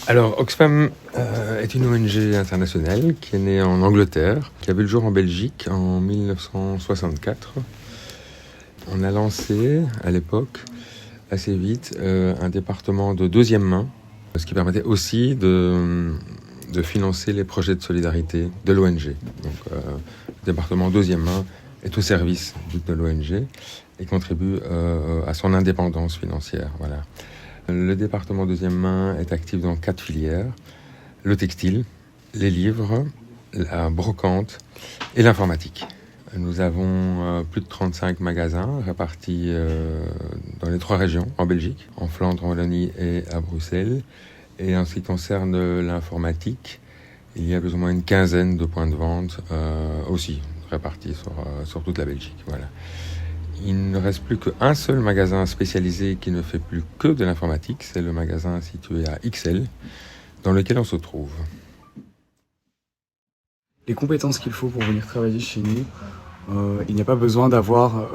Alors, Oxfam est une ONG internationale qui est née en Angleterre, qui a vu le jour en Belgique en 1964. On a lancé, à l'époque, assez vite, un département de deuxième main, ce qui permettait aussi de financer les projets de solidarité de l'ONG. Donc, le département deuxième main est au service de l'ONG et contribue à son indépendance financière. Voilà. Le département deuxième main est actif dans 4 filières: le textile, les livres, la brocante et l'informatique. Nous avons plus de 35 magasins répartis dans les 3 régions en Belgique, en Flandre, en Wallonie et à Bruxelles. Et en ce qui concerne l'informatique, il y a plus ou moins une quinzaine de points de vente aussi répartis sur toute la Belgique. Voilà. Il ne reste plus qu'un seul magasin spécialisé qui ne fait plus que de l'informatique. C'est le magasin situé à Ixelles, dans lequel on se trouve. Les compétences qu'il faut pour venir travailler chez nous, il n'y a pas besoin d'avoir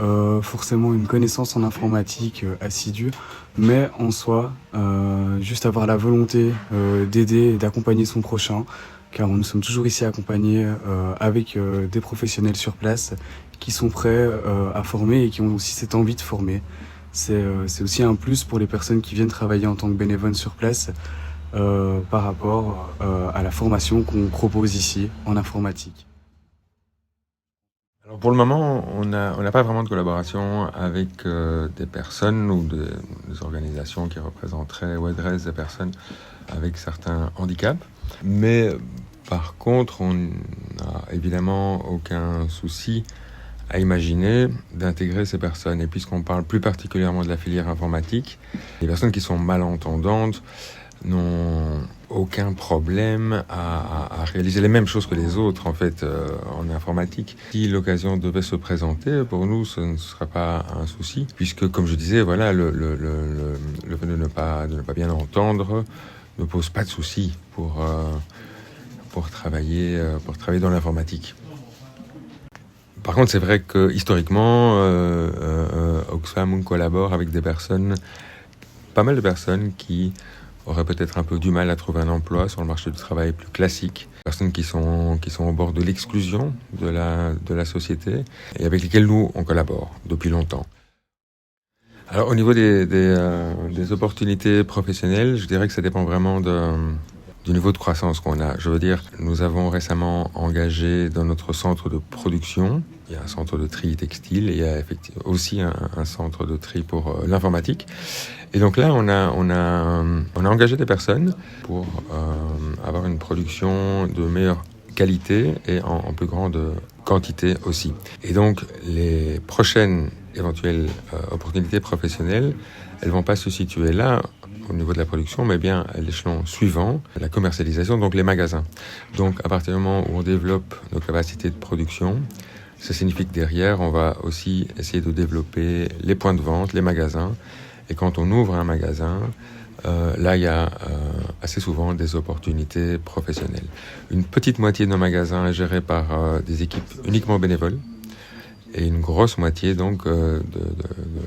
forcément une connaissance en informatique assidue, mais en soi, juste avoir la volonté d'aider et d'accompagner son prochain, car nous sommes toujours ici accompagnés avec des professionnels sur place qui sont prêts à former et qui ont aussi cette envie de former. C'est aussi un plus pour les personnes qui viennent travailler en tant que bénévoles sur place par rapport à la formation qu'on propose ici en informatique. Alors pour le moment, on n'a pas vraiment de collaboration avec des personnes ou des organisations qui représenteraient ou adressent des personnes avec certains handicaps. Mais par contre, on n'a évidemment aucun souci à imaginer d'intégrer ces personnes. Et puisqu'on parle plus particulièrement de la filière informatique, les personnes qui sont malentendantes n'ont aucun problème à réaliser les mêmes choses que les autres, en fait, en informatique. Si l'occasion devait se présenter, pour nous, ce ne sera pas un souci, puisque, comme je disais, voilà, le fait de ne pas bien entendre ne pose pas de souci pour travailler dans l'informatique. Par contre, c'est vrai que historiquement, Oxfam collabore avec pas mal de personnes qui auraient peut-être un peu du mal à trouver un emploi sur le marché du travail plus classique, personnes qui sont au bord de l'exclusion de la société et avec lesquelles nous on collabore depuis longtemps. Alors au niveau des opportunités professionnelles, je dirais que ça dépend vraiment du niveau de croissance qu'on a. Je veux dire, nous avons récemment engagé dans notre centre de production, il y a un centre de tri textile et il y a effectivement aussi un centre de tri pour l'informatique. Et donc là, on a engagé des personnes pour avoir une production de meilleure qualité et en plus grande quantité aussi. Et donc, les prochaines éventuelles opportunités professionnelles, elles vont pas se situer là, au niveau de la production, mais bien à l'échelon suivant, la commercialisation, donc les magasins. Donc, à partir du moment où on développe nos capacités de production, ça signifie que derrière, on va aussi essayer de développer les points de vente, les magasins. Et quand on ouvre un magasin, là, il y a assez souvent des opportunités professionnelles. Une petite moitié de nos magasins est gérée par des équipes uniquement bénévoles. Et une grosse moitié, donc, de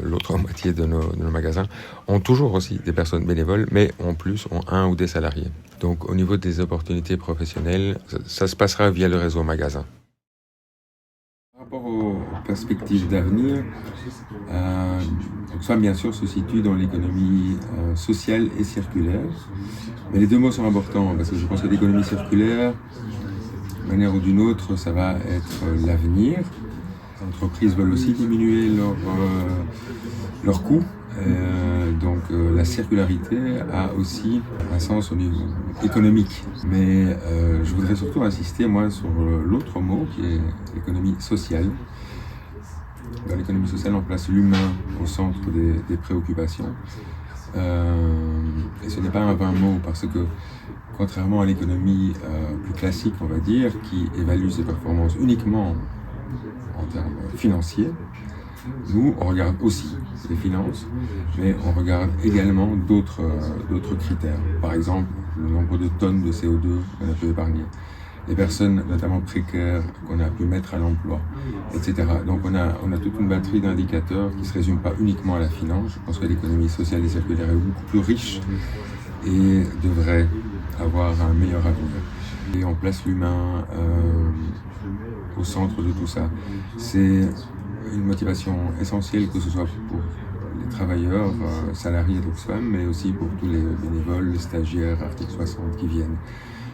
l'autre moitié de nos magasins ont toujours aussi des personnes bénévoles, mais en plus ont un ou des salariés. Donc, au niveau des opportunités professionnelles, ça se passera via le réseau magasin. Par rapport aux perspectives d'avenir, Oxfam, bien sûr, se situe dans l'économie sociale et circulaire. Mais les deux mots sont importants, parce que je pense que l'économie circulaire, d'une manière ou d'une autre, ça va être l'avenir. Les entreprises veulent aussi diminuer leurs coûts. Donc la circularité a aussi un sens au niveau économique. Mais je voudrais surtout insister, moi, sur l'autre mot qui est l'économie sociale. Dans l'économie sociale, on place l'humain au centre des préoccupations. Et ce n'est pas un vain mot, parce que contrairement à l'économie plus classique, on va dire, qui évalue ses performances uniquement en termes financiers, nous, on regarde aussi les finances, mais on regarde également d'autres critères. Par exemple, le nombre de tonnes de CO2 qu'on a pu épargner, les personnes notamment précaires qu'on a pu mettre à l'emploi, etc. Donc on a toute une batterie d'indicateurs qui ne se résument pas uniquement à la finance. Je pense que l'économie sociale et circulaire est beaucoup plus riche et devrait avoir un meilleur avenir. Et on place l'humain au centre de tout ça. C'est une motivation essentielle, que ce soit pour les travailleurs, salariés d'Oxfam, mais aussi pour tous les bénévoles, les stagiaires, Article 60 qui viennent.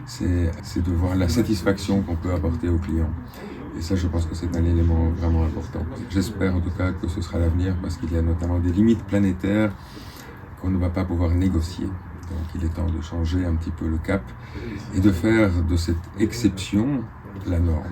C'est de voir la satisfaction qu'on peut apporter aux clients. Et ça, je pense que c'est un élément vraiment important. J'espère en tout cas que ce sera l'avenir, parce qu'il y a notamment des limites planétaires qu'on ne va pas pouvoir négocier. Donc il est temps de changer un petit peu le cap et de faire de cette exception la norme.